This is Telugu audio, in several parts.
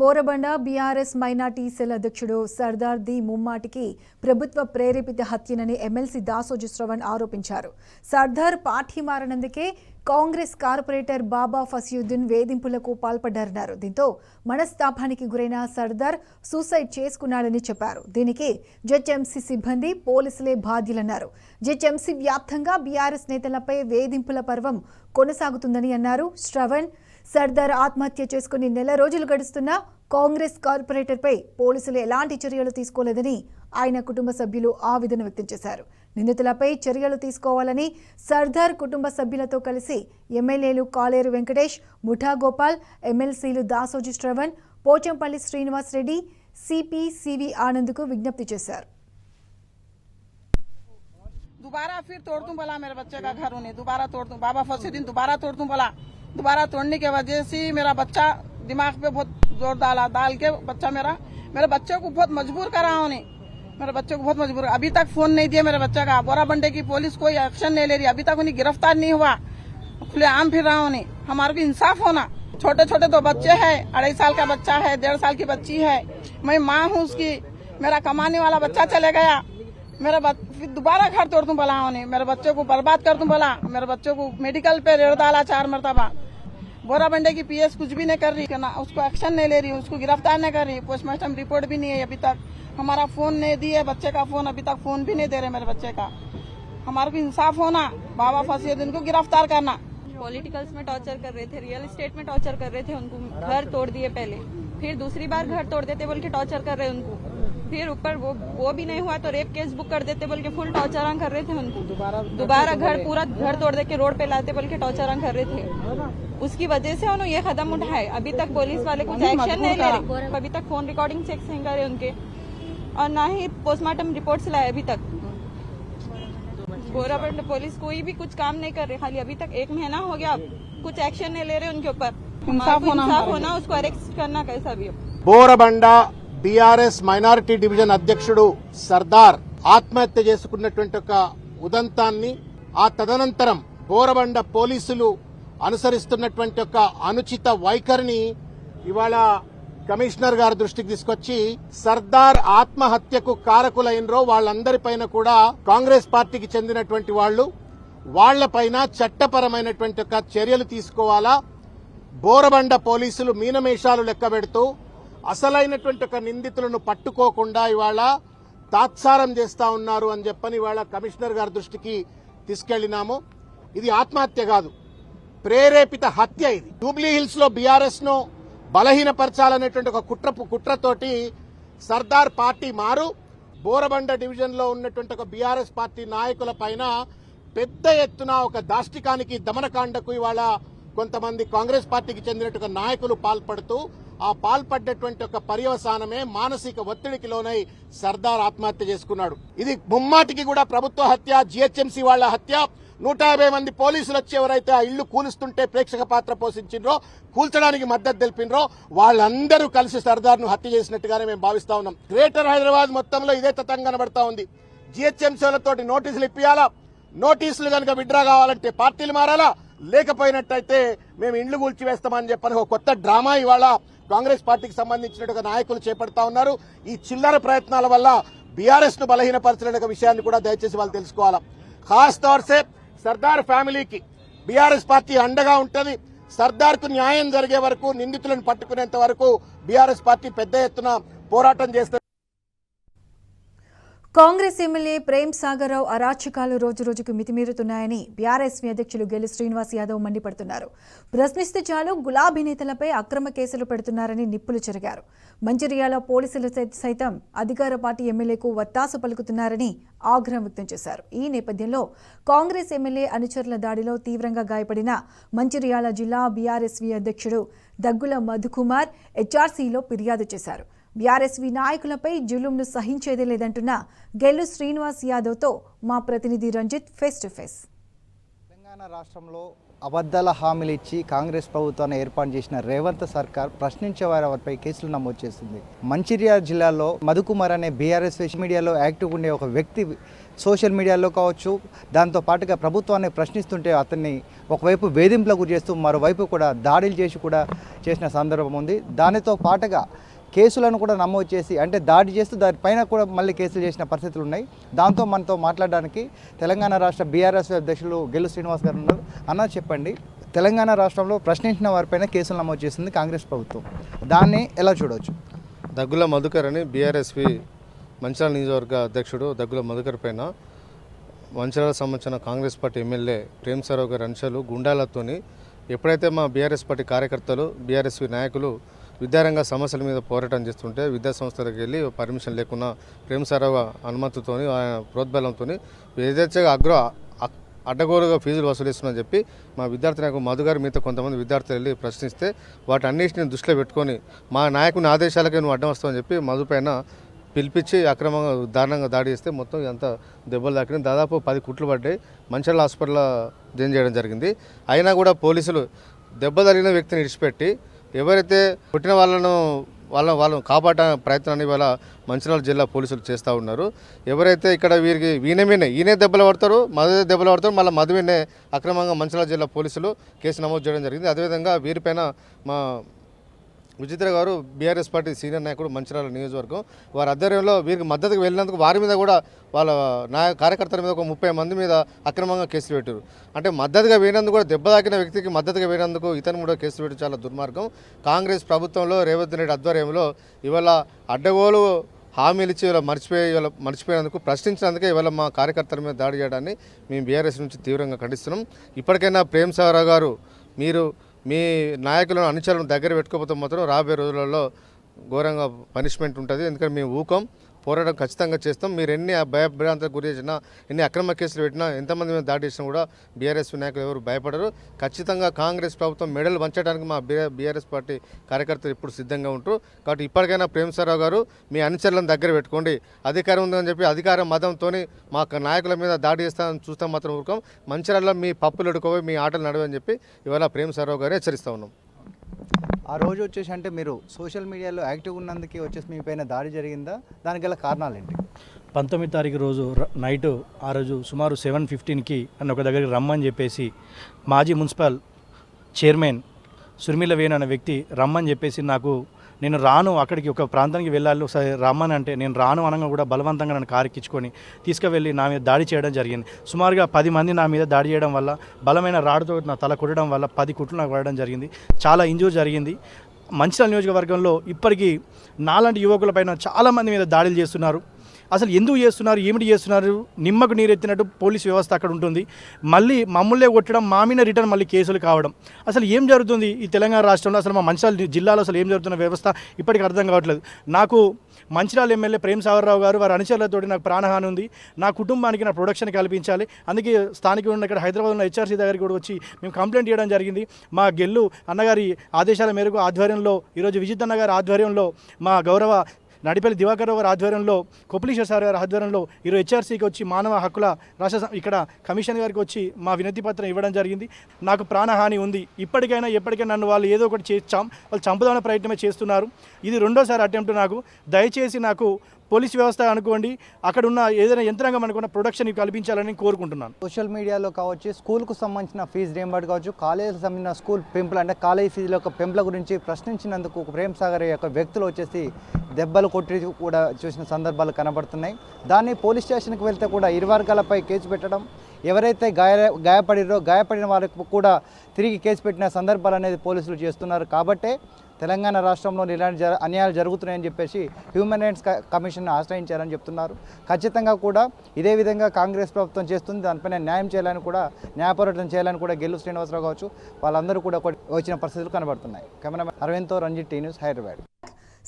బోరబండ బీఆర్ఎస్ మైనార్టీ సెల్ అధ్యక్షుడు సర్దార్ ది ముమ్మాటికి ప్రభుత్వ ప్రేరేపిత హత్యనని ఎమ్మెల్సీ దాసోజు శ్రవణ్ ఆరోపించారు. సర్దార్ పార్టీ మారనందుకే కాంగ్రెస్ కార్పొరేటర్ బాబా ఫసియుద్దీన్ వేధింపులకు పాల్పడ్డారన్నారు. దీంతో మనస్తాపానికి గురైన సర్దార్ సూసైడ్ చేసుకున్నాడని చెప్పారు. దీనికి జెచ్ఎంసీ సిబ్బంది, పోలీసులే బాధ్యులన్నారు. జెచ్ఎంసీ వ్యాప్తంగా బీఆర్ఎస్ నేతలపై వేధింపుల పర్వం కొనసాగుతుందని అన్నారు. శ్రవణ్ సర్దార్ ఆత్మహత్య చేసుకుని నెల రోజులు గడుస్తున్నా కాంగ్రెస్ కార్పొరేటర్పై పోలీసులు ఎలాంటి చర్యలు తీసుకోలేదని ఆయన కుటుంబ సభ్యులు ఆవేదన వ్యక్తం చేశారు. నిందితులపై చర్యలు తీసుకోవాలని సర్దార్ కుటుంబ సభ్యులతో కలిసి ఎమ్మెల్యేలు కాలేరు వెంకటేష్, ముఠా గోపాల్, ఎమ్మెల్సీలు దాసోజు శ్రవణ్, పోచంపల్లి శ్రీనివాస్ రెడ్డి, సిపి ఆనంద్కు విజ్ఞప్తి చేశారు. दोबारा फिर तोड़ दूं बोला मेरे बच्चे का घर उन्हें दोबारा तोड़ दूं, बाबा फसीउद्दीन दोबारा तोड़ दूं बोला। दोबारा तोड़ने के वजह से मेरा बच्चा दिमाग पे बहुत जोर डाल के बच्चा मेरे बच्चे को बहुत मजबूर करा उन्हें, मेरे बच्चे को बहुत मजबूर। अभी तक फोन नहीं दिया मेरे बच्चे का। बोराबंडे की पुलिस कोई एक्शन नहीं ले रही, अभी तक उन्हें गिरफ्तार नहीं हुआ, खुलेआम फिर रहा उन्हें। हमारे को इंसाफ होना। छोटे छोटे दो बच्चे हैं, 2.5 साल का बच्चा है, 1.5 साल की बच्ची है, मैं माँ हूँ उसकी। मेरा कमाने वाला बच्चा चले गया, फिर दोबारा घर तोड़ दूं बोला उन्हें, मेरे बच्चों को बर्बाद कर दूं बोला। मेरे बच्चों को मेडिकल पे रेड़ डाला 4 मरतबा। बोराबंडे की पीएस कुछ भी नहीं कर रही, उसको एक्शन नहीं ले रही, उसको गिरफ्तार नहीं कर रही। पोस्टमार्टम रिपोर्ट भी नहीं है अभी तक, हमारा फोन नहीं दिए बच्चे का फोन, अभी तक फोन भी नहीं दे रहे मेरे बच्चे का। हमारे को इंसाफ होना, बाबा फसीउद्दीन को गिरफ्तार करना। पॉलिटिकल्स में टॉर्चर कर रहे थे, रियल एस्टेट में टॉर्चर कर रहे थे उनको। घर तोड़ दिए पहले, फिर दूसरी बार घर तोड़ देते बोल के टॉर्चर कर रहे उनको। फिर ऊपर वो भी नहीं हुआ तो रेप केस बुक कर देते बोल के फुल टॉर्चर कर रहे थे उनको। दोबारा पूरा घर तोड़ दे के रोड पे लाते बोल के टॉर्चर कर रहे थे। उसकी वजह से उन्होंने ये कदम उठाए। अभी तक पुलिस वाले कुछ एक्शन नहीं ले रहे, अभी तक फोन रिकॉर्डिंग चेक नहीं करे उनके, और ना ही पोस्टमार्टम रिपोर्ट्स लाए अभी तक। बोराबंड पुलिस कोई भी कुछ काम नहीं कर रही, खाली अभी तक 1 महीना हो गया, कुछ एक्शन नहीं ले रहे उनके ऊपर। इंसाफ होना, उसको अरेस्ट करना कैसा भी। బోరబండ బీఆర్ఎస్ మైనారిటీ డివిజన్ అధ్యక్షుడు సర్దార్ ఆత్మహత్య చేసుకున్నటువంటి ఒక ఉదంతాన్ని, ఆ తదనంతరం బోరబండ పోలీసులు అనుసరిస్తున్నటువంటి ఒక అనుచిత వైఖరిని ఇవాళ కమిషనర్ గారి దృష్టికి తీసుకొచ్చి సర్దార్ ఆత్మహత్యకు కారకులైనరో వాళ్ళందరిపైన కూడా కాంగ్రెస్ పార్టీకి చెందినటువంటి వాళ్లపైన చట్టపరమైనటువంటి ఒక చర్యలు తీసుకోవాలా. బోరబండ పోలీసులు మీనమేషాలు లెక్కబెడుతూ అసలైనటువంటి ఒక నిందితులను పట్టుకోకుండా ఇవాళ తాత్సారం చేస్తా ఉన్నారు అని చెప్పని ఇవాళ కమిషనర్ గారి దృష్టికి తీసుకెళ్లినాము. ఇది ఆత్మహత్య కాదు, ప్రేరేపిత హత్య. ఇది జూబ్లీ హిల్స్ లో బీఆర్ఎస్ ను బలహీనపరచాలనేటువంటి ఒక కుట్రతోటి సర్దార్ పార్టీ మారు బోరబండ డివిజన్ లో ఉన్నటువంటి ఒక బీఆర్ఎస్ పార్టీ నాయకుల పైన పెద్ద ఎత్తున ఒక దాష్టికానికి, దమనకాండకు ఇవాళ కొంతమంది కాంగ్రెస్ పార్టీకి చెందినటువంటి నాయకులు పాల్పడుతూ, ఆ పాల్పడ్డటువంటి ఒక పర్యవసానమే మానసిక ఒత్తిడికి లోనై సర్దార్ ఆత్మహత్య చేసుకున్నాడు. ఇది ముమ్మాటికి కూడా ప్రభుత్వ హత్య, జీహెచ్ఎంసీ వాళ్ల హత్య. 150 మంది పోలీసులు వచ్చి ఎవరైతే ఆ ఇళ్లు కూలుస్తుంటే ప్రేక్షక పాత్ర పోషించిండ్రో, కూల్చడానికి మద్దతు తెలిపినరో వాళ్ళందరూ కలిసి సర్దార్ ను హత్య చేసినట్టుగానే మేము భావిస్తా ఉన్నాం. గ్రేటర్ హైదరాబాద్ మొత్తంలో ఇదే తతంగం కనబడతా ఉంది. జీహెచ్ఎంసీలతోటి నోటీసులు ఇప్పియాలా, నోటీసులు కనుక విత్డ్రా కావాలంటే పార్టీలు మారాలా, లేకపోయినట్టయితే మేము ఇండ్లు కూల్చివేస్తామని చెప్పని ఒక కొత్త డ్రామా ఇవాళ కాంగ్రెస్ పార్టీకి సంబంధించిన నాయకులు చేపడతా ఉన్నారు. ఈ చిల్లర ప్రయత్నాల వల్ల బీఆర్ఎస్ ను బలహీనపరచలేని విషయాన్ని కూడా దయచేసి వాళ్ళు తెలుసుకోవాలా. ఖాస్ తౌర్ సే సర్దార్ ఫ్యామిలీకి బీఆర్ఎస్ పార్టీ అండగా ఉంటది. సర్దార్ కు న్యాయం జరిగే వరకు, నిందితులను పట్టుకునేంత వరకు బీఆర్ఎస్ పార్టీ పెద్ద ఎత్తున పోరాటం చేస్తుంది. కాంగ్రెస్ ఎమ్మెల్యే ప్రేమ్ సాగర్ రావు అరాచకాలు రోజురోజుకు మితిమీరుతున్నాయని బీఆర్ఎస్ అధ్యక్షులు గెల్లు శ్రీనివాస్ యాదవ్ మండిపడుతున్నారు. ప్రశ్నిస్తే చాలు గులాబీ నేతలపై అక్రమ కేసులు పెడుతున్నారని నిప్పులు చెరిగారు. మంచిర్యాల పోలీసులు సైతం అధికార పార్టీ ఎమ్మెల్యేకు వత్తాసు పలుకుతున్నారని ఆగ్రహం వ్యక్తం చేశారు. ఈ నేపథ్యంలో కాంగ్రెస్ ఎమ్మెల్యే అనుచరుల దాడిలో తీవ్రంగా గాయపడిన మంచిర్యాల జిల్లా బీఆర్ఎస్వి అధ్యక్షుడు దగ్గుల మధుకుమార్ హెచ్ఆర్సీలో ఫిర్యాదు చేశారు. బీఆర్ఎస్వి నాయకులపై జులుంను సహించేదే లేదంటున్న గెల్లు శ్రీనివాస్ యాదవ్తో మా ప్రతినిధి Ranjith face to face. Telangana Telangana రాష్ట్రంలో అబద్ధాల హామీలు ఇచ్చి కాంగ్రెస్ ప్రభుత్వాన్ని ఏర్పాటు చేసిన రేవంత్ సర్కార్ ప్రశ్నించే వారిపై కేసులు నమోదు చేస్తుంది. మంచిర్యాల జిల్లాలో మధుకుమార్ అనే బీఆర్ఎస్ సోషల్ మీడియాలో యాక్టివ్ ఉండే ఒక వ్యక్తి సోషల్ మీడియాలో కావచ్చు, దాంతో పాటుగా ప్రభుత్వాన్ని ప్రశ్నిస్తుంటే అతన్ని ఒకవైపు వేధింపులకు గురి చేస్తూ మరోవైపు కూడా దాడులు చేసి కూడా చేసిన సందర్భం ఉంది. దానితో పాటుగా కేసులను కూడా నమోదు చేసి అంటే దాడి చేస్తూ దానిపైన కూడా మళ్ళీ కేసులు చేసిన పరిస్థితులు ఉన్నాయి. దాంతో మనతో మాట్లాడడానికి తెలంగాణ రాష్ట్ర బీఆర్ఎస్ అధ్యక్షులు గెల్లు శ్రీనివాస్ గారు ఉన్నారు. అన్న చెప్పండి, తెలంగాణ రాష్ట్రంలో ప్రశ్నించిన వారిపైన కేసులు నమోదు చేసింది కాంగ్రెస్ ప్రభుత్వం, దాన్ని ఎలా చూడవచ్చు? దగ్గుల మధుకర్ అని బీఆర్ఎస్పీ మంచిర్యాల నియోజకవర్గ అధ్యక్షుడు దగ్గుల మధుకర్ పైన మంచిర్యాలకు సంబంధించిన కాంగ్రెస్ పార్టీ ఎమ్మెల్యే ప్రేమ్సారావు గారి అంశాలు గుండాలతోని ఎప్పుడైతే మా బీఆర్ఎస్ పార్టీ కార్యకర్తలు బీఆర్ఎస్పీ నాయకులు విద్యారంగ సమస్యల మీద పోరాటం చేస్తుంటే విద్యా సంస్థలకు వెళ్ళి పర్మిషన్ లేకుండా ప్రేమ్సారావు అనుమతితో ఆయన ప్రోద్బలంతో యథేచ్ఛగా అడ్డగోలుగా ఫీజులు వసూలిస్తున్నారని చెప్పి మా విద్యార్థి నాయకుడు మధు గారు మీతో కొంతమంది విద్యార్థులు వెళ్ళి ప్రశ్నిస్తే వాటన్నిటిని దృష్టిలో పెట్టుకొని మా నాయకుని ఆదేశాలకే నువ్వు అడ్డం వస్తావని చెప్పి మధు పైన పిలిపించి అక్రమంగా దారుణంగా దాడి చేస్తే మొత్తం ఎంత దెబ్బలు తాకినాయి. దాదాపు 10 కుట్లు పడ్డాయి. మంచిర్యాల హాస్పిటల్లో జాయిన్ చేయడం జరిగింది. అయినా కూడా పోలీసులు దెబ్బ తగిలిన వ్యక్తిని విడిచిపెట్టి ఎవరైతే పుట్టిన వాళ్ళను కాపాడే ప్రయత్నాన్ని ఇవాళ మంచిర్యాల జిల్లా పోలీసులు చేస్తూ ఉన్నారు. ఎవరైతే ఇక్కడ వీరికి ఈయనే దెబ్బలు పడతారు, మధు దెబ్బలు పడతారు, మళ్ళీ మధువినే అక్రమంగా మంచిర్యాల జిల్లా పోలీసులు కేసు నమోదు చేయడం జరిగింది. అదేవిధంగా వీరిపైన మా విచిత్ర గారు బీఆర్ఎస్ పార్టీ సీనియర్ నాయకుడు మంచిర్యాల నియోజకవర్గం వారి ఆధ్వర్యంలో వీరికి మద్దతుకు వెళ్ళినందుకు వారి మీద కూడా వాళ్ళ కార్యకర్తల మీద ఒక 30 మంది మీద అక్రమంగా కేసులు పెట్టారు. అంటే మద్దతుగా వేయనందుకు కూడా దెబ్బ తాకిన వ్యక్తికి మద్దతుగా వేయనందుకు ఇతను కూడా కేసులు పెట్టి చాలా దుర్మార్గం. కాంగ్రెస్ ప్రభుత్వంలో రేవంత్ రెడ్డి ఆధ్వర్యంలో ఇవాళ అడ్డగోలు హామీలు ఇచ్చి ఇవాళ మర్చిపోయినందుకు ప్రశ్నించినందుకే ఇవాళ మా కార్యకర్తల మీద దాడి చేయడాన్ని మేము బీఆర్ఎస్ నుంచి తీవ్రంగా ఖండిస్తున్నాం. ఇప్పటికైనా ప్రేమ్సారావు గారు మీరు మీ నాయకులను అనుచరులను దగ్గర పెట్టుకోకపోతే మాత్రం రాబోయే రోజులలో ఘోరంగా పనిష్మెంట్ ఉంటుంది. ఎందుకంటే మేము ఊకం పోరాటం ఖచ్చితంగా చేస్తాం. మీరు ఎన్ని భయభ్రాంతకు గురి చేసినా, ఎన్ని అక్రమ కేసులు పెట్టినా, ఎంతమంది మీద దాడి చేసినా కూడా బీఆర్ఎస్ నాయకులు ఎవరు భయపడరు. ఖచ్చితంగా కాంగ్రెస్ ప్రభుత్వం మెడలు వంచడానికి మా బీఆర్ఎస్ పార్టీ కార్యకర్తలు ఇప్పుడు సిద్ధంగా ఉంటారు. కాబట్టి ఇప్పటికైనా ప్రేమ్సారావు గారు మీ అనుచరులను దగ్గర పెట్టుకోండి. అధికారం ఉందని చెప్పి అధికార మతంతో మా నాయకుల మీద దాడి చేస్తామని చూస్తాం మాత్రం ఊరుకోం. మంచిర్యాలలో మీ పప్పులు ఎడుకోవి, మీ ఆటలు నడవని చెప్పి ఇవాళ ప్రేమ్సారావు గారు హెచ్చరిస్తూ ఉన్నాం. ఆ రోజు వచ్చేసి అంటే మీరు సోషల్ మీడియాలో యాక్టివ్ ఉన్నందుకు వచ్చేసి మీ పైన దాడి జరిగిందా? దానికి గల కారణాలు ఏంటి? 19 తారీఖు రోజు నైటు ఆ రోజు సుమారు 7:15కి నన్ను ఒక దగ్గరికి రమ్మని చెప్పేసి మాజీ మున్సిపల్ చైర్మన్ సుర్మిల వేణు అనే వ్యక్తి రమ్మని చెప్పేసి నేను రాను, అక్కడికి ఒక ప్రాంతానికి వెళ్ళాలి, ఒకసారి రమ్మని అంటే నేను రాను అనగా కూడా బలవంతంగా నన్ను కారెక్కించుకొని తీసుకువెళ్ళి నా మీద దాడి చేయడం జరిగింది. సుమారుగా 10 మంది నా మీద దాడి చేయడం వల్ల, బలమైన రాడుతో నా తల కొట్టడం వల్ల 10 కుట్లు నాకు పడడం జరిగింది. చాలా ఇంజూర్ జరిగింది. మంచిర్యాల నియోజకవర్గంలో ఇప్పటికీ నాలాంటి యువకులపైన చాలామంది మీద దాడులు చేస్తున్నారు. అసలు ఎందుకు చేస్తున్నారు, ఏమిటి చేస్తున్నారు? నిమ్మకు నీరెత్తినట్టు పోలీస్ వ్యవస్థ అక్కడ ఉంటుంది. మళ్ళీ మమ్మల్నే కొట్టడం, మా మీద రిటర్న్ మళ్ళీ కేసులు కావడం. అసలు ఏం జరుగుతుంది ఈ తెలంగాణ రాష్ట్రంలో? అసలు మా మంచిర్యాల జిల్లాలో అసలు ఏం జరుగుతున్న వ్యవస్థ ఇప్పటికీ అర్థం కావట్లేదు. నాకు మంచిర్యాల ఎమ్మెల్యే ప్రేమ్సారావు గారు వారి అనుచరులతో నాకు ప్రాణహాని ఉంది. నా కుటుంబానికి నా ప్రొడక్షన్ కల్పించాలి. అందుకే స్థానికంగా ఉన్న ఇక్కడ హైదరాబాద్ ఉన్న హెచ్ఆర్సీ దగ్గరికి కూడా వచ్చి మేము కంప్లైంట్ చేయడం జరిగింది. మా గెల్లు అన్నగారి ఆదేశాల మేరకు ఆధ్వర్యంలో ఈరోజు విజిత్ అన్నగారి ఆధ్వర్యంలో, మా గౌరవ నడిపల్లి దివాకర్ గారి ఆధ్వర్యంలో, కొప్పలీశ్వర్ సార్ గారి ఆధ్వర్యంలో ఈరోజు హెచ్ఆర్సీకి వచ్చి మానవ హక్కుల రాష్ట్ర ఇక్కడ కమిషన్ గారికి వచ్చి మా వినతి పత్రం ఇవ్వడం జరిగింది. నాకు ప్రాణహాని ఉంది. ఇప్పటికైనా ఎప్పటికైనా నన్ను వాళ్ళు ఏదో ఒకటి వాళ్ళు చంపుదామనే ప్రయత్నమే చేస్తున్నారు. ఇది 2వ అటెంప్ట్. నాకు దయచేసి నాకు పోలీస్ వ్యవస్థ అనుకోండి, అక్కడ ఉన్న ఏదైనా యంత్రాంగం అనుకున్న ప్రొడక్షన్ కల్పించాలని కోరుకుంటున్నాను. సోషల్ మీడియాలో కావచ్చు, స్కూల్కు సంబంధించిన ఫీజు రియంబర్డ్ కావచ్చు, కాలేజీకి సంబంధించిన స్కూల్ పెంపులు అంటే కాలేజీ ఫీజుల యొక్క పెంపుల గురించి ప్రశ్నించినందుకు ప్రేమ్సాగర్ యొక్క వ్యక్తులు వచ్చేసి దెబ్బలు కొట్టి కూడా చూసిన సందర్భాలు కనబడుతున్నాయి. దాన్ని పోలీస్ స్టేషన్కి వెళ్తే కూడా ఇరు వర్గాలపై కేసు పెట్టడం, ఎవరైతే గాయపడిన వారికి కూడా తిరిగి కేసు పెట్టిన సందర్భాలు అనేది పోలీసులు చేస్తున్నారు. కాబట్టే తెలంగాణ రాష్ట్రంలో ఇలాంటి అన్యాయాలు జరుగుతున్నాయని చెప్పేసి హ్యూమన్ రైట్స్ కమిషన్ ఆశ్రయించారని చెప్తున్నారు. ఖచ్చితంగా కూడా ఇదే విధంగా కాంగ్రెస్ ప్రభుత్వం చేస్తుంది. దానిపైన న్యాయం చేయాలని కూడా, న్యాయ పోరాటం చేయాలని కూడా గెల్లు శ్రీనివాసరావు కావచ్చు వాళ్ళందరూ కూడా వచ్చిన పరిస్థితులు కనబడుతున్నాయి. కెమెరామెన్ అరవింద్తో Ranjith, T News, Hyderabad.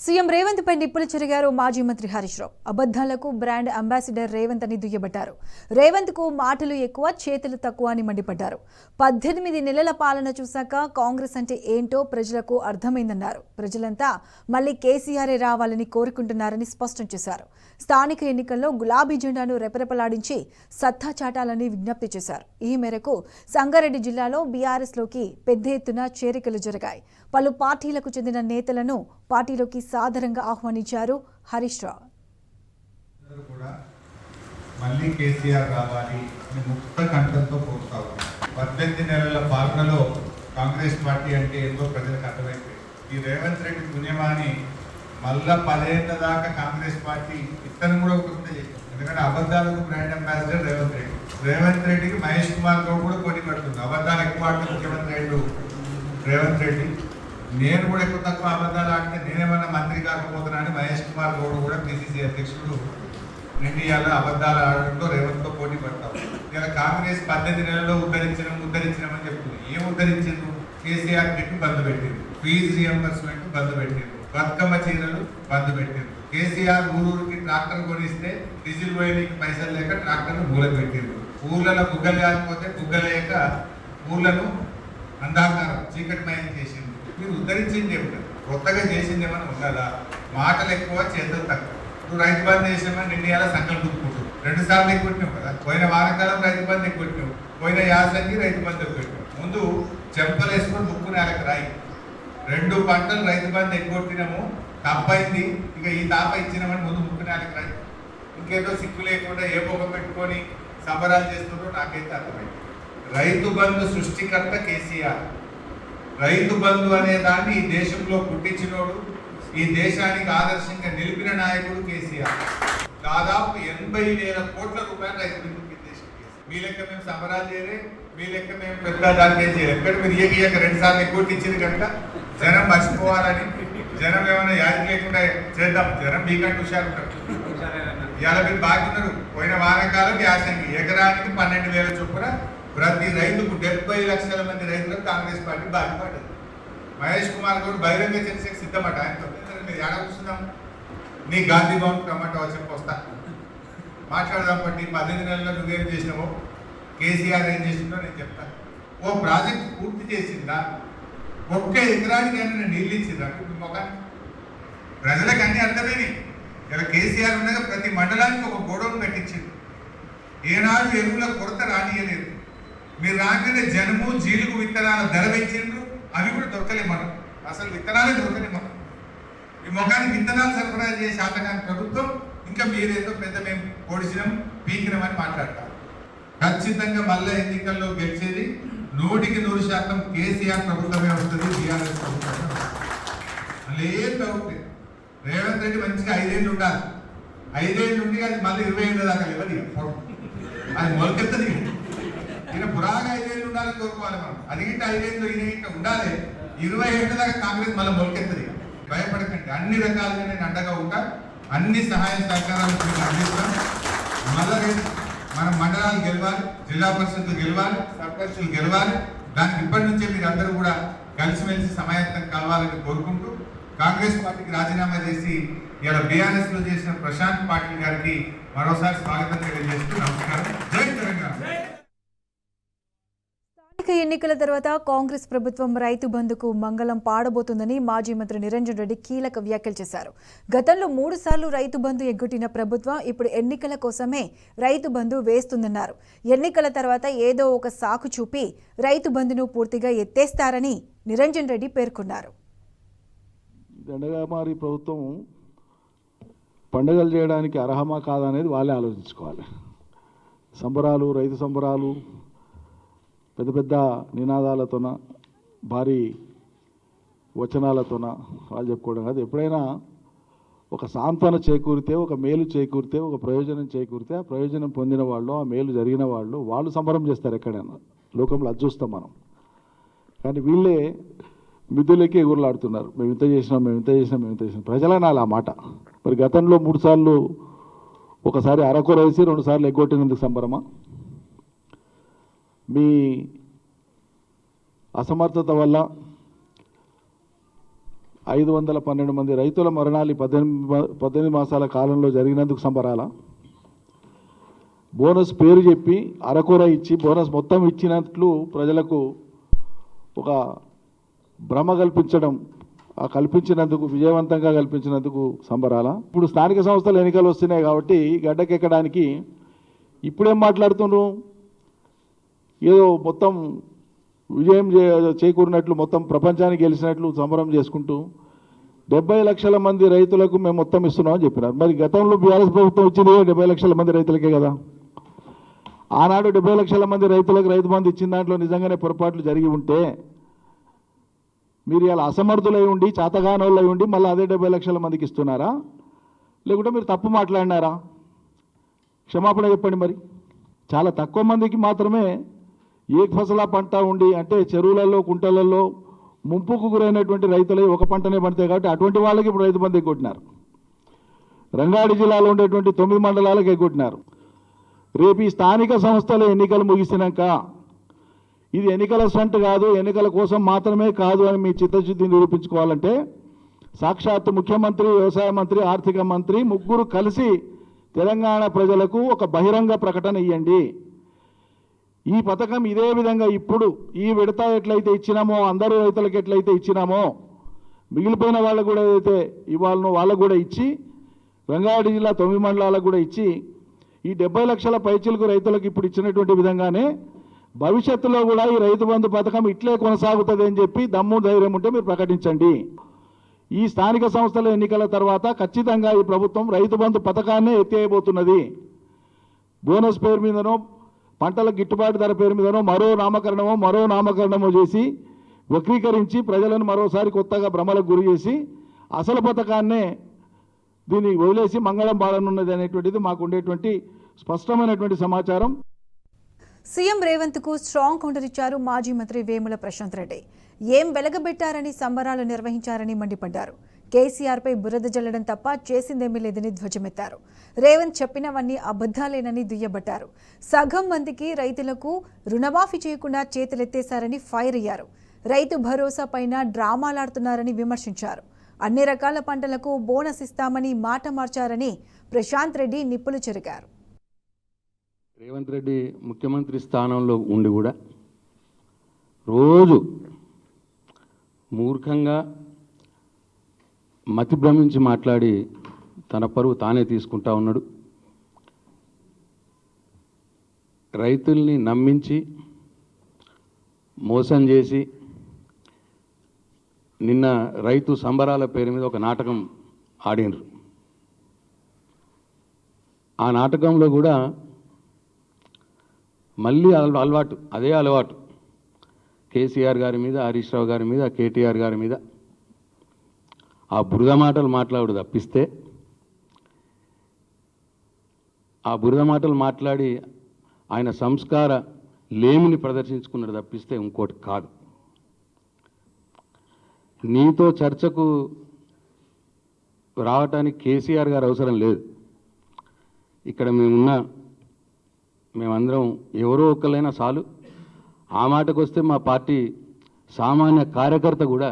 CM Revanth పై నిప్పులు చెరిగారు మాజీ మంత్రి హరీష్ రావు. అబద్ధాలకు బ్రాండ్ అంబాసిడర్ రేవంత్ అని దుయ్యబట్టారు. రేవంత్ కు మాటలు ఎక్కువ, చేతులు తక్కువ అని మండిపడ్డారు. 18 నెలల పాలన చూశాక కాంగ్రెస్ అంటే ఏంటో ప్రజలకు అర్థమైందన్నారు. ప్రజలంతా మళ్లీ కేసీఆర్ రావాలని కోరుకుంటున్నారని స్పష్టం చేశారు. స్థానిక ఎన్నికల్లో గులాబీ జెండాను రెపరెపలాడించి సత్తా చాటాలని విజ్ఞప్తి చేశారు. ఈ మేరకు సంగారెడ్డి జిల్లాలో బీఆర్ఎస్లోకి పెద్ద ఎత్తున చేరికలు జరిగాయి. పలు పార్టీలకు చెందిన నేతలను పార్టీలోకి సాదరంగా ఆహ్వానించారు హరీష్ రావు. మళ్ళీ కేసీఆర్ రావాలి అని ముక్త కంఠంతో కోరుతా ఉన్నాం. 18 నెలల పాలనలో కాంగ్రెస్ పార్టీ అంటే ఏంటో ప్రజలకు అర్థమైపోయింది. ఈ రేవంత్ రెడ్డి పుణ్యమాని మళ్ళా 10 ఏళ్ల దాకా కాంగ్రెస్ పార్టీ ఇతను కూడా ఒకటి చేసింది. ఎందుకంటే అబద్ధాలకు బ్రాండ్ అంబాసిడర్ రేవంత్ రెడ్డి. రేవంత్ రెడ్డికి మహేష్ కుమార్ గౌడ్ కూడా పోటీ పడుతుంది. అబద్ధాలు ఎక్కువ ఆడితే ముఖ్యమంత్రి అయ్యాడు రేవంత్ రెడ్డి. నేను కూడా ఎక్కువ తక్కువ అబద్ధాలు ఆడితే నేనేమన్నా మంత్రి కాకపోతున్నా అని మహేష్ కుమార్ గౌడ్ కూడా పిసిసి అధ్యక్షుడు ఇండియాలో అబద్ధాలు ఆడడంలో రేవంత్తో పోటీ పడతాం. ఇలా కాంగ్రెస్ 18 నెలల్లో ఉద్ధరించినామని చెప్తుంది. ఏం ఉద్ధరించింది? కేసీఆర్ కిట్ బంద్ పెట్టింది, ఫీజు రియంబర్స్మెంట్ బంద్ పెట్టింది, బతుకమ్మ చీరలు బంద్ పెట్టింది. కేసీఆర్ ఊరూరికి ట్రాక్టర్ కొనిస్తే డీజిల్ పోయడానికి పైసలు లేక ట్రాక్టర్లు మూలకు పెట్టింది. ఊర్లలో బుగ్గలు కాకపోతే బుగ్గలేక ఊర్లను అంధాకారం చీకటిమయం చేసింది. మీరు ఉద్ధరించింది ఏమిటండి? కొత్తగా చేసింది ఏమైనా ఉన్నదా? మాటలు ఎక్కువ, చేతులు తక్కువ. నువ్వు రైతు బంధు చేసామని ఇండియాలో సంకల్పం దుక్కుంటావు. 2 సార్లు ఎక్కువ కదా. పోయిన వానకాలం రైతు బంధు ఎక్కువ, పోయిన యాసంగి రైతు బంధు ఎక్కువ. ముందు చెంపలు వేసుకొని ముక్కు నేలకు రాయి. 2 పంటలు రైతు బంధు ఎక్కువట్టినాము, తప్పైంది, ఇక ఈ తాప ఇచ్చినామని ముందు ముక్కు నేలకు రాయి. ఇంకేదో సిక్కు లేకుండా ఏ పొగ పెట్టుకొని సంబరాలు చేస్తున్నారో నాకైతే అర్థమైంది. రైతు బంధు సృష్టికర్త కేసీఆర్. రైతు బంధు అనే దాన్ని ఈ దేశంలో పుట్టించినోడు, ఈ దేశానికి ఆదర్శంగా నిలిపిన నాయకుడు కేసీఆర్. దాదాపు 80,000 కోట్ల రూపాయలు రైతు బంధు మీ లెక్క మేము సంబరాలు చేయలే, మీ లెక్క మేము పెద్ద దాన్ని చేయలేదు. ఎక్కడ మీరు ఇయ్యక 2 సార్లు ఎక్కువ ఇచ్చింది కనుక జనం మర్చిపోవాలని, జనం ఏమైనా యాది లేకుండా చేద్దాం, జనం మీకంటే హుషారుంటారు. ఇవాళ మీరు బాగున్నారు. పోయిన వానకాలం యాసంగి ఎకరానికి 12,000 చొప్పున ప్రతి రైతుకు 70 లక్షల మంది రైతులకు కాంగ్రెస్ పార్టీ బాగుపడ్డది. మహేష్ కుమార్ గౌడ్ బహిరంగ చర్చకు సిద్ధమట. ఆయనతో మీరు ఎక్కడ కూర్చున్నాం? నీ గాంధీ భవన్ రమ్మంటావా చెప్పి వస్తా, మాట్లాడదాం. పట్టి 18 నెలల్లో నువ్వేం చేసినావో, కేసీఆర్ ఏం చేసిందో నేను చెప్తాను. ఓ ప్రాజెక్ట్ పూర్తి చేసిందా? ఒక్క ఎకరానికి ఏమైనా నీళ్ళు ఇచ్చిందా మీ ముఖానికి? ప్రజలకు అన్ని అర్థమైనవి. ఇలా కేసీఆర్ ఉండగా ప్రతి మండలానికి ఒక గోడౌన్ కట్టించింది. ఏనాడు ఎరువుల కొరత రానియలేదు. మీరు రాగానే జనము జీలుగు విత్తనాల ధర పెంచిండ్రు, అవి కూడా దొరకలే. మనం అసలు విత్తనాలే దొరకలే. మనం ఈ ముఖానికి విత్తనాలు సరఫరా చేసే శాతకాన్ని ప్రభుత్వం ఇంకా మీరేదో పెద్ద మేము పొడిచినాం పీకినామని మాట్లాడతారు. ఖచ్చితంగా మళ్ళీ ఎన్నికల్లో గెలిచేది 100% కేసీఆర్ ప్రభుత్వమే వస్తుంది, బీఆర్ఎస్ ప్రభుత్వమే వస్తుంది. మళ్ళీ ఏం డౌట్ లేదు. రేవంత్ రెడ్డి మంచిగా 5 ఏళ్ళు ఉండాలి. 5 ఏళ్ళు ఉండి అది మళ్ళీ 20 ఏళ్ళ దాకా లేవది, అది మొలకెత్తది. ఈయన పురాగా 5 ఏళ్ళు ఉండాలని కోరుకోవాలి మనం. అది గిట్ట 5 ఏళ్ళు ఈయన ఉండాలి. 20 ఏళ్ళ దాకా కాంగ్రెస్ మళ్ళీ మొలకెత్తది. భయపడకండి, అన్ని రకాలుగా నేను అండగా ఉంటా. అన్ని సహాయ సహకారాలు మీకు అందిస్తాం. మళ్ళీ మన మండలాలు గెలవాలి, జిల్లా పరిషత్లు గెలవాలి, సర్పంచులు గెలవాలి. దానికి ఇప్పటి నుంచే మీరు అందరూ కూడా కలిసిమెలిసి సమాయత్తం కలవాలని కోరుకుంటూ కాంగ్రెస్ పార్టీకి రాజీనామా చేసి ఇలా బీఆర్ఎస్ లో చేసిన ప్రశాంత్ పాటిల్ గారికి మరోసారి స్వాగతం తెలియజేస్తూ నమస్కారం. జై తెలంగాణ. స్థానిక ఎన్నికల తర్వాత కాంగ్రెస్ ప్రభుత్వం రైతు బంధుకు మంగళం పాడబోతుందని మాజీ మంత్రి నిరంజన్ రెడ్డి కీలక వ్యాఖ్యలు చేశారు. గతంలో 3 సార్లు రైతు బంధు ఎగ్గొట్టిన ప్రభుత్వం ఇప్పుడు ఎన్నికల కోసమే రైతు బంధు వేస్తుందన్నారు. ఎన్నికల తర్వాత ఏదో ఒక సాకు చూపి రైతు బంధును పూర్తిగా ఎత్తేస్తారని నిరంజన్ రెడ్డి పేర్కొన్నారు. దండగామారి ప్రభుత్వం పండుగలు చేయడానికి అర్హమా కాదనేది వాళ్ళే ఆలోచించుకోవాలి. సంబరాలు, రైతు సంబరాలు పెద్ద పెద్ద నినాదాలతోన, భారీ వచనాలతోన వాళ్ళు చెప్పుకోవడం కాదు. ఎప్పుడైనా ఒక సాంత్వన చేకూరితే, ఒక మేలు చేకూరితే, ఒక ప్రయోజనం చేకూరితే, ఆ ప్రయోజనం పొందిన వాళ్ళు, ఆ మేలు జరిగిన వాళ్ళు సంబరం చేస్తారు. ఎక్కడైనా లోకంలో అది చూస్తాం మనం. కానీ వీళ్ళే మిద్దులకి ఎగురులాడుతున్నారు. మేము ఇంత చేసినాం, మేము ఇంత చేసినాం, మేము ఇంత చేసినాం. ప్రజలనాలి ఆ మాట. మరి గతంలో 3 సార్లు, ఒకసారి అరకొర వేసి 2 సార్లు ఎగ్గొట్టినందుకు సంబరమా? మీ అసమర్థత వల్ల 512 మంది రైతుల మరణాలు 18 మాసాల కాలంలో జరిగినందుకు సంబరాలా? బోనస్ పేరు చెప్పి అరకొర ఇచ్చి బోనస్ మొత్తం ఇచ్చినట్లు ప్రజలకు ఒక భ్రమ కల్పించడం, ఆ కల్పించినందుకు, విజయవంతంగా కల్పించినందుకు సంబరాలా? ఇప్పుడు స్థానిక సంస్థల ఎన్నికలు వస్తున్నాయి కాబట్టి గడ్డకెక్కడానికి ఇప్పుడేం మాట్లాడుతున్నారు? ఏదో మొత్తం విజయం చేకూరినట్లు, మొత్తం ప్రపంచానికి గెలిచినట్లు సంబరం చేసుకుంటూ 70 లక్షల మంది రైతులకు మేము మొత్తం ఇస్తున్నామని చెప్పినారు. మరి గతంలో బీఆర్ఎస్ ప్రభుత్వం ఇచ్చింది 70 లక్షల మంది రైతులకే కదా. ఆనాడు 70 లక్షల మంది రైతులకు రైతు బంధు ఇచ్చిన దాంట్లో నిజంగానే పొరపాట్లు జరిగి ఉంటే మీరు ఇలా అసమర్థులై ఉండి, చాతగానోళ్ళై ఉండి మళ్ళీ అదే 70 లక్షల మందికి ఇస్తున్నారా? లేకుంటే మీరు తప్పు మాట్లాడినారా? క్షమాపణ చెప్పండి. మరి చాలా తక్కువ మందికి మాత్రమే ఏక ఫసలా పంట ఉండి, అంటే చెరువులలో, కుంటలలో ముంపుకు గురైనటువంటి రైతులై ఒక పంటనే పండుతాయి కాబట్టి అటువంటి వాళ్ళకి ఇప్పుడు రైతు బంధు ఎగ్గొట్టినారు. రంగారెడ్డి జిల్లాలో ఉండేటువంటి 9 మండలాలకు ఎగ్గొట్టినారు. రేపు ఈ స్థానిక సంస్థల ఎన్నికలు ముగిసినాక ఇది ఎన్నికల స్టంట్ కాదు, ఎన్నికల కోసం మాత్రమే కాదు అని మీ చిత్తశుద్ధి నిరూపించుకోవాలంటే సాక్షాత్ ముఖ్యమంత్రి, వ్యవసాయ మంత్రి, ఆర్థిక మంత్రి ముగ్గురు కలిసి తెలంగాణ ప్రజలకు ఒక బహిరంగ ప్రకటన ఇవ్వండి. ఈ పథకం ఇదే విధంగా ఇప్పుడు ఈ విడత ఎట్లయితే ఇచ్చినామో, అందరూ రైతులకు ఎట్లయితే ఇచ్చినామో, మిగిలిపోయిన వాళ్ళకు కూడా ఏదైతే ఇవ్వాలనో వాళ్ళకు కూడా ఇచ్చి, రంగారెడ్డి జిల్లా 9 మండలాలకు కూడా ఇచ్చి, ఈ 70 లక్షల పైచిలకు రైతులకు ఇప్పుడు ఇచ్చినటువంటి విధంగానే భవిష్యత్తులో కూడా ఈ రైతు బంధు పథకం ఇట్లే కొనసాగుతుంది అని చెప్పి దమ్ము ధైర్యం ఉంటే మీరు ప్రకటించండి. ఈ స్థానిక సంస్థల ఎన్నికల తర్వాత ఖచ్చితంగా ఈ ప్రభుత్వం రైతు బంధు పథకాన్నే ఎత్తేయబోతున్నది. బోనస్ పేరు మీదనో, పంటల గిట్టుబాటు ధర పేరు మీదనో మరో నామకరణమో చేసి వక్రీకరించి ప్రజలను మరోసారి కొత్తగా భ్రమలకు గురి చేసి అసలు పథకాన్నే దీన్ని వదిలేసి మంగళం బాడనున్నది అనేటువంటిది మాకు ఉండేటువంటి స్పష్టమైనటువంటి సమాచారం. సీఎం రేవంత్ కు స్ట్రాంగ్ కౌంటర్ ఇచ్చారు మాజీ మంత్రి వేముల ప్రశాంత్ రెడ్డి. ఏం వెలగబెట్టారని సంబరాలు నిర్వహించారని మండిపడ్డారు. కేసీఆర్ పై బురద జల్లడం తప్ప చేసిందేమీ లేదని ధ్వజమెత్తారు. రేవంత్ చెప్పినవన్నీ అబద్ధాలేనని దుయ్యబట్టారు. సగం మందికి రైతులకు రుణమాఫీ చేయకుండా చేతులెత్తేశారని ఫైర్ అయ్యారు. రైతు భరోసా పైన డ్రామాలాడుతున్నారని విమర్శించారు. అన్ని రకాల పంటలకు బోనస్ ఇస్తామని మాట మార్చారని ప్రశాంత్ రెడ్డి నిప్పులు చెరిగారు. రేవంత్ రెడ్డి ముఖ్యమంత్రి స్థానంలో ఉండి కూడా రోజు మూర్ఖంగా మతి భ్రమించి మాట్లాడి తన పరువు తానే తీసుకుంటా ఉన్నాడు. రైతుల్ని నమ్మించి మోసం చేసి నిన్న రైతు సంబరాల పేరు మీద ఒక నాటకం ఆడినరు. ఆ నాటకంలో కూడా మళ్ళీ అదే అలవాటు కేసీఆర్ గారి మీద, హరీష్ రావు గారి మీద, కేటీఆర్ గారి మీద ఆ బురద మాటలు మాట్లాడు తప్పిస్తే, ఆ బురద మాటలు మాట్లాడి ఆయన సంస్కార లేమిని ప్రదర్శించుకున్నాడు తప్పిస్తే ఇంకోటి కాదు. నీతో చర్చకు రావటానికి కేసీఆర్ గారు అవసరం లేదు. ఇక్కడ మేమందరం ఎవరో ఒక్కరైనా చాలు. ఆ మాటకు వస్తే మా పార్టీ సామాన్య కార్యకర్త కూడా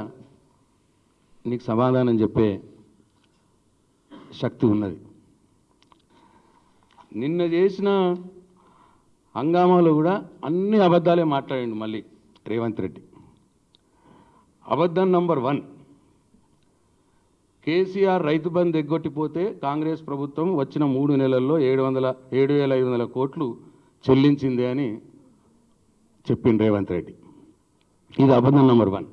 నీకు సమాధానం చెప్పే శక్తి ఉన్నది. నిన్న చేసిన హంగామాలో కూడా అన్ని అబద్ధాలే మాట్లాడండి. మళ్ళీ రేవంత్ రెడ్డి అబద్ధం నంబర్ 1, కేసీఆర్ రైతు బంధు ఎగ్గొట్టిపోతే కాంగ్రెస్ ప్రభుత్వం వచ్చిన 3 నెలల్లో 7,500 కోట్లు చెల్లించింది అని చెప్పింది రేవంత్ రెడ్డి. ఇది అబద్ధం నంబర్ 1.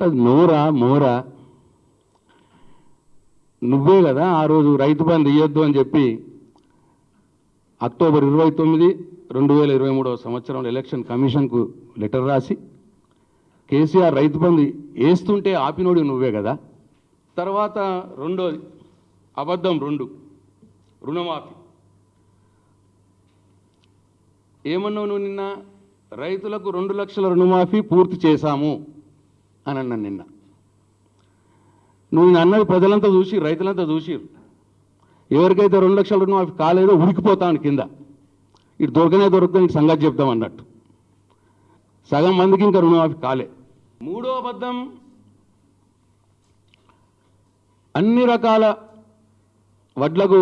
అది మోరా నువ్వే కదా ఆ రోజు రైతు బంధు ఇవ్వద్దు అని చెప్పి అక్టోబర్ 29, 2023 సంవత్సరంలో ఎలక్షన్ కమిషన్కు లెటర్ రాసి కేసీఆర్ రైతు బంధు వేస్తుంటే ఆపినోడు నువ్వే కదా. తర్వాత రెండోది అబద్ధం 2, రుణమాఫీ. ఏమన్నావు నువ్వు నిన్న? రైతులకు 2 లక్షల రుణమాఫీ పూర్తి చేశాము అని అన్నాను నిన్న. నువ్వు అన్నది ప్రజలంతా చూసి, రైతులంతా చూసిరు. ఎవరికైతే 2 లక్షల రుణమాఫీ కాలేదో ఉరికిపోతాను కింద. ఇటు దొరకనే నీకు సంగతి చెప్తాం అన్నట్టు. సగం మందికి ఇంకా రుణమాఫీ కాలే. 3వ అబద్ధం అన్ని రకాల వడ్లకు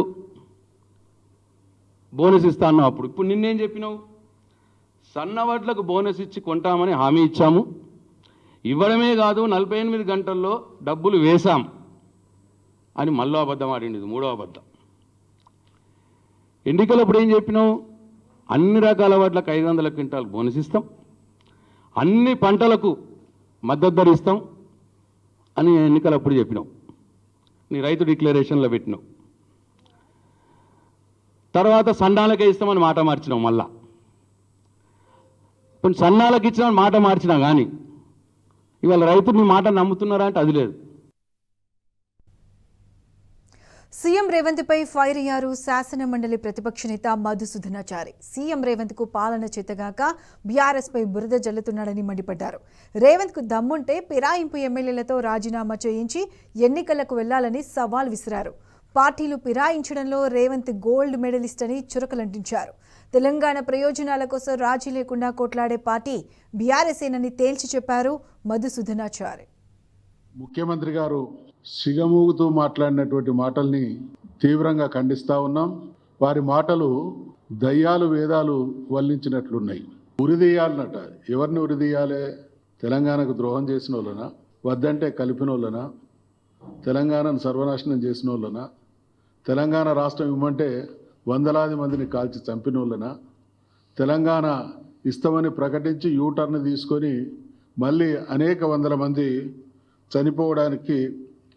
బోనస్ ఇస్తా అన్నావు అప్పుడు. ఇప్పుడు నిన్నేం చెప్పినావు? సన్న వడ్లకు బోనస్ ఇచ్చి కొంటామని హామీ ఇచ్చాము, ఇవ్వడమే కాదు 48 గంటల్లో డబ్బులు వేశాం అని మళ్ళీ అబద్ధం ఆడింది. ఇది మూడో అబద్ధం. ఎన్నికలప్పుడు ఏం చెప్పినావు? అన్ని రకాల వడ్లకు 500 క్వింటాల్ బోనస్ ఇస్తాం, అన్ని పంటలకు మద్దతు ధర ఇస్తాం అని ఎన్నికలప్పుడు చెప్పినావు. నీ రైతు డిక్లరేషన్లో పెట్టినావు. తర్వాత సన్నాలకే ఇస్తామని మాట మార్చినావు. మళ్ళా కొన్ని సన్నాలకు ఇచ్చినామని మాట మార్చినా కానీ ఇవాళ రైతులు నీ మాట నమ్ముతున్నారా అంటే అది లేదు. సీఎం రేవంత్ పై ఫైర్ అయ్యారు శాసన మండలి ప్రతిపక్ష నేత మధుసూదనాచారి. సీఎం రేవంత్ కు పాలన చేతగాక బీఆర్ఎస్ పై బురద జల్లుతున్నాడని మండిపడ్డారు. రేవంత్ కు దమ్ముంటే ఫిరాయింపు ఎమ్మెల్యేలతో రాజీనామా చేయించి ఎన్నికలకు వెళ్లాలని సవాల్ విసిరారు. పార్టీలు ఫిరాయించడంలో రేవంత్ గోల్డ్ మెడలిస్ట్ అని చురకలంటించారు. తెలంగాణ ప్రయోజనాల కోసం రాజీ లేకుండా కొట్లాడే పార్టీ బీఆర్ఎస్ఏనని తేల్చి చెప్పారు మధుసూదనాచారి. ముఖ్యమంత్రి గారు సిగమూగుతూ మాట్లాడినటువంటి మాటల్ని తీవ్రంగా ఖండిస్తూ ఉన్నాం. వారి మాటలు దయ్యాలు వేదాలు వల్లించినట్లున్నాయి. ఉరిదీయాలన్నట. ఎవరిని ఉరిదీయాలే? తెలంగాణకు ద్రోహం చేసిన వాళ్ళనా? వద్దంటే కలిపిన వాళ్ళనా? తెలంగాణను సర్వనాశనం చేసిన వాళ్ళనా? తెలంగాణ రాష్ట్రం ఇవ్వమంటే వందలాది మందిని కాల్చి చంపిన వాళ్ళనా? తెలంగాణ ఇస్తామని ప్రకటించి యూటర్న్ తీసుకొని మళ్ళీ అనేక వందల మంది చనిపోవడానికి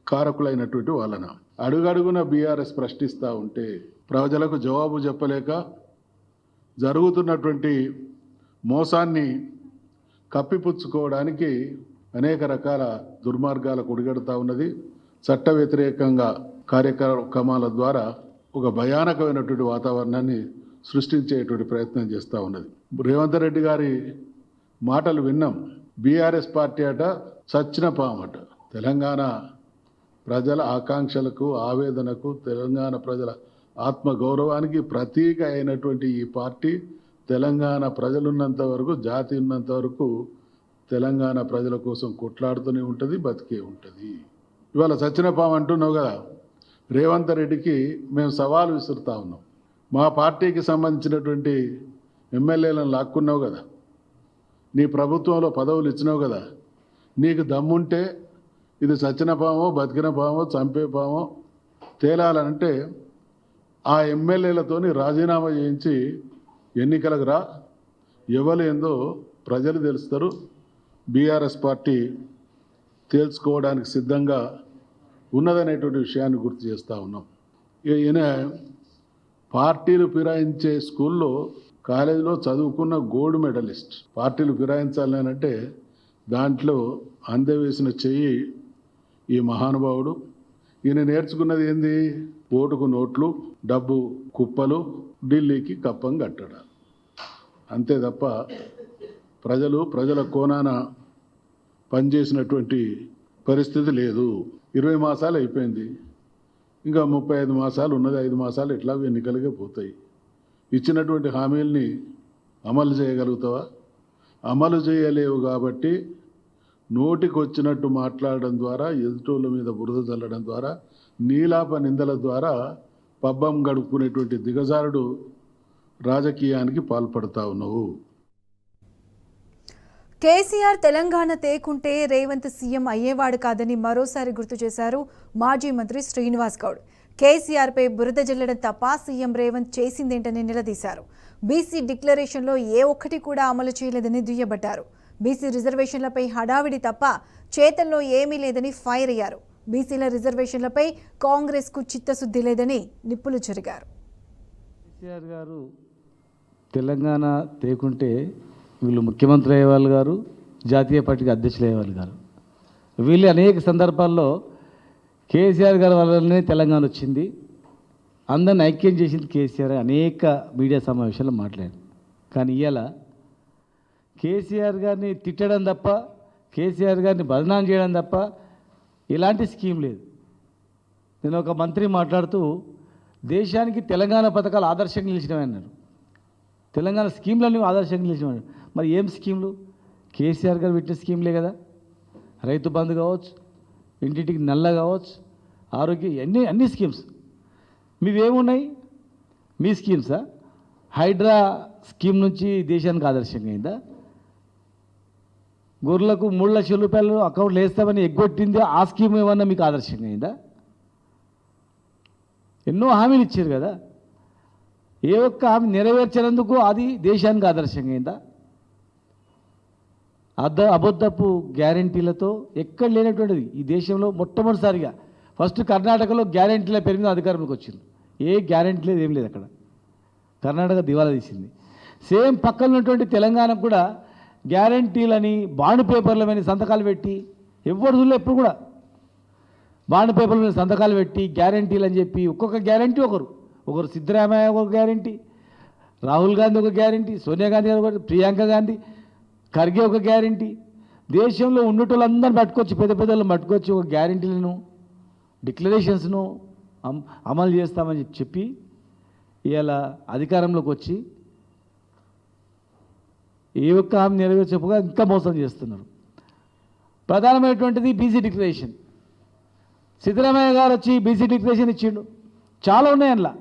కారకులైనటువంటి వాళ్ళన? అడుగడుగున బీఆర్ఎస్ ప్రశ్నిస్తూ ఉంటే ప్రజలకు జవాబు చెప్పలేక జరుగుతున్నటువంటి మోసాన్ని కప్పిపుచ్చుకోవడానికి అనేక రకాల దుర్మార్గాలకు ఒడిగడుతూ ఉన్నది. చట్ట వ్యతిరేకంగా కార్యక్రమాల ద్వారా ఒక భయానకమైనటువంటి వాతావరణాన్ని సృష్టించేటువంటి ప్రయత్నం చేస్తూ ఉన్నది. రేవంత్ రెడ్డి గారి మాటలు విన్నాం. బీఆర్ఎస్ పార్టీ అట చచ్చిన పామట. తెలంగాణ ప్రజల ఆకాంక్షలకు, ఆవేదనకు, తెలంగాణ ప్రజల ఆత్మగౌరవానికి ప్రతీక అయినటువంటి ఈ పార్టీ తెలంగాణ ప్రజలున్నంత వరకు, జాతి ఉన్నంత వరకు తెలంగాణ ప్రజల కోసం కొట్లాడుతూనే ఉంటుంది, బతికే ఉంటుంది. ఇవాళ చచ్చిన పాము అంటున్నావు కదా. రేవంత్ రెడ్డికి మేము సవాలు విసురుతా ఉన్నాం. మా పార్టీకి సంబంధించినటువంటి ఎమ్మెల్యేలను లాక్కున్నావు కదా, నీ ప్రభుత్వంలో పదవులు ఇచ్చినావు కదా. నీకు దమ్ముంటే ఇది చచ్చిన పామో, బతికిన పామో, చంపే పామో తేలాలంటే ఆ ఎమ్మెల్యేలతోని రాజీనామా చేయించి ఎన్నికలకు రా. ఎవరు ఏందో ప్రజలు తెలుస్తారు. బీఆర్ఎస్ పార్టీ తేల్చుకోవడానికి సిద్ధంగా ఉన్నదనేటువంటి విషయాన్ని గుర్తు చేస్తూ ఉన్నాం. ఈయన పార్టీలు ఫిరాయించే స్కూల్లో, కాలేజీలో చదువుకున్న గోల్డ్ మెడలిస్ట్. పార్టీలు ఫిరాయించాలంటే దాంట్లో అందవేసిన చెయ్యి ఈ మహానుభావుడు. ఈయన నేర్చుకున్నది ఏంది? ఓటుకు నోట్లు, డబ్బు కుప్పలు, ఢిల్లీకి కప్పం కట్టడం. అంతే తప్ప ప్రజల కోణాన పనిచేసినటువంటి పరిస్థితి లేదు. 20 మాసాలు అయిపోయింది, ఇంకా 35 మాసాలు ఉన్నది. 5 మాసాలు ఎట్లాగో ఎన్నికలుగా పోతాయి. ఇచ్చినటువంటి హామీల్ని అమలు చేయగలుగుతావా? అమలు చేయలేవు. కాబట్టి నోటికి వచ్చినట్టు మాట్లాడడం ద్వారా, ఎదుటోళ్ళ మీద బురద చల్లడం ద్వారా, నీలాప నిందల ద్వారా పబ్బం గడుపుకునేటువంటి దిగజారుడు రాజకీయానికి పాల్పడతా ఉన్నావు. కేసీఆర్ తెలంగాణ తేకుంటే రేవంత్ సీఎం అయ్యేవాడు కాదని మరోసారి గుర్తు చేశారు మాజీ మంత్రి శ్రీనివాస్ గౌడ్. కేసీఆర్పై బురద జల్లడం తప్ప సీఎం రేవంత్ చేసిందేంటని నిలదీశారు. బీసీ డిక్లరేషన్లో ఏ ఒక్కటి కూడా అమలు చేయలేదని దుయ్యబట్టారు. బీసీ రిజర్వేషన్లపై హడావిడి తప్ప చేతల్లో ఏమీ లేదని ఫైర్ అయ్యారు. బీసీల రిజర్వేషన్లపై కాంగ్రెస్కు చిత్తశుద్ధి లేదని నిప్పులు చెరిగారు. కేసీఆర్ గారు తెలంగాణ తేకుంటే వీళ్ళు ముఖ్యమంత్రి అయ్యేవాళ్ళు గారు, జాతీయ పార్టీకి అధ్యక్షులు అయ్యేవాళ్ళు గారు. వీళ్ళు అనేక సందర్భాల్లో కేసీఆర్ గారి వల్లనే తెలంగాణ వచ్చింది, అందరిని ఐక్యం చేసింది కేసీఆర్ అనేక మీడియా సమావేశాల్లో మాట్లాడారు. కానీ ఇవాళ కేసీఆర్ గారిని తిట్టడం తప్ప, కేసీఆర్ గారిని బదనాం చేయడం తప్ప ఎలాంటి స్కీమ్ లేదు. నేను ఒక మంత్రి మాట్లాడుతూ దేశానికి తెలంగాణ పథకాలు ఆదర్శంగా నిలిచినవి అన్నారు. తెలంగాణ స్కీమ్లన్నీ ఆదర్శంగా నిలిచినవి. మరి ఏం స్కీమ్లు? కేసీఆర్ గారు పెట్టిన స్కీమ్లే కదా. రైతు బంధు కావచ్చు, ఇంటింటికి నల్ల కావచ్చు, ఆరోగ్య అన్ని స్కీమ్స్ మీవేమున్నాయి? మీ స్కీమ్సా? హైడ్రా స్కీమ్ నుంచి దేశానికి ఆదర్శంగా అయిందా? గొర్రెలకు 3 లక్షల రూపాయలు అకౌంట్లు వేస్తామని ఎగ్గొట్టింది ఆ స్కీమ్ ఏమన్నా మీకు ఆదర్శంగా అయిందా? ఎన్నో హామీలు ఇచ్చారు కదా, ఏ ఒక్క హామీ నెరవేర్చినందుకు అది దేశానికి ఆదర్శంగా అయిందా? అబద్ధపు గ్యారంటీలతో ఎక్కడ లేనటువంటిది ఈ దేశంలో మొట్టమొదటిసారిగా ఫస్ట్ కర్ణాటకలో గ్యారంటీల పేరు మీద అధికారంలోకి వచ్చింది. ఏ గ్యారంటీ లేదు, ఏం లేదు. అక్కడ కర్ణాటక దివాలా తీసింది. సేమ్ పక్కన ఉన్నటువంటి తెలంగాణకు కూడా గ్యారంటీలని బాండ్ పేపర్ల మీద సంతకాలు పెట్టి ఎప్పుడు ఎప్పుడు కూడా బాండ్ పేపర్ల మీద సంతకాలు పెట్టి గ్యారంటీలు అని చెప్పి ఒక్కొక్క గ్యారంటీ ఒకరు సిద్ధరామయ్య ఒక గ్యారంటీ, రాహుల్ గాంధీ ఒక గ్యారంటీ, సోనియా గాంధీ ఒక, ప్రియాంక గాంధీ ఖర్గే ఒక గ్యారంటీ. దేశంలో ఉన్నటోళ్ళందరినీ పట్టుకొచ్చి పెద్ద పెద్దలను పట్టుకొచ్చి ఒక గ్యారంటీలను డిక్లరేషన్స్ను అమలు చేస్తామని చెప్పి ఇవాళ అధికారంలోకి వచ్చి ఏ ఒక్క హామీ నెరవేర్చకపోగా ఇంకా మోసం చేస్తున్నారు. ప్రధానమైనటువంటిది బీసీ డిక్లరేషన్. సిద్ధరామయ్య గారు వచ్చి బీసీ డిక్లరేషన్ ఇచ్చిండు, చాలా ఉన్నాయి అందులో,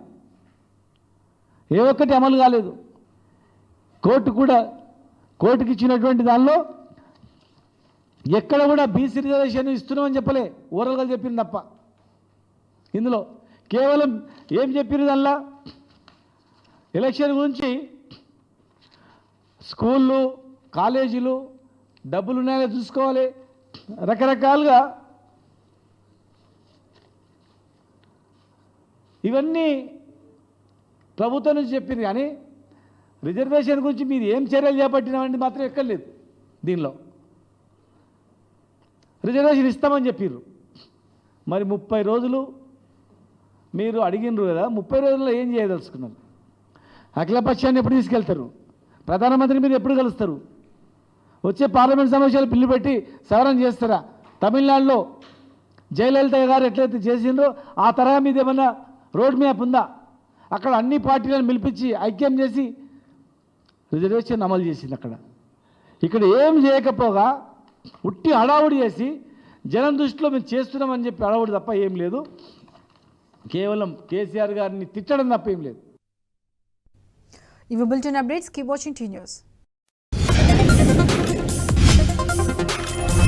ఏ ఒక్కటి అమలు కాలేదు. కోర్టుకి ఇచ్చినటువంటి దానిలో ఎక్కడ కూడా బీసీ రిజర్వేషన్ ఇస్తున్నామని చెప్పలే, ఓరల్గా చెప్పింది తప్ప. ఇందులో కేవలం ఏం చెప్పిన దానిలో ఎలక్షన్ గురించి స్కూళ్ళు కాలేజీలు డబ్బులు ఉన్నాయో చూసుకోవాలి, రకరకాలుగా ఇవన్నీ ప్రభుత్వం నుంచి చెప్పింది. కానీ రిజర్వేషన్ గురించి మీరు ఏం చర్యలు చేపట్టినామని మాత్రం ఎక్కర్లేదు. దీనిలో రిజర్వేషన్ ఇస్తామని చెప్పిర్రు, మరి 30 రోజులు మీరు అడిగినరు కదా, 30 రోజుల్లో ఏం చేయదలుచుకున్నారు? అఖిలపక్షాన్ని ఎప్పుడు తీసుకెళ్తారు? ప్రధానమంత్రి మీరు ఎప్పుడు కలుస్తారు? వచ్చే పార్లమెంట్ సమావేశాలు బిల్లు పెట్టి సవరణ చేస్తారా? తమిళనాడులో జయలలిత గారు ఎట్లయితే చేసిండ్రో ఆ తరహా మీద ఏమన్నా రోడ్ మ్యాప్ ఉందా? అక్కడ అన్ని పార్టీలను పిలిపించి ఐక్యం చేసి రిజర్వేషన్ అమలు చేసింది. ఇక్కడ ఏం చేయకపోగా ఉట్టి హడావుడి చేసి జనం దృష్టిలో మేము చేస్తున్నామని చెప్పి హడావుడి తప్ప ఏం లేదు. కేవలం కేసీఆర్ గారిని తిట్టడం తప్ప ఏం లేదు. ఇవి bulletin updates. Keep watching tea news.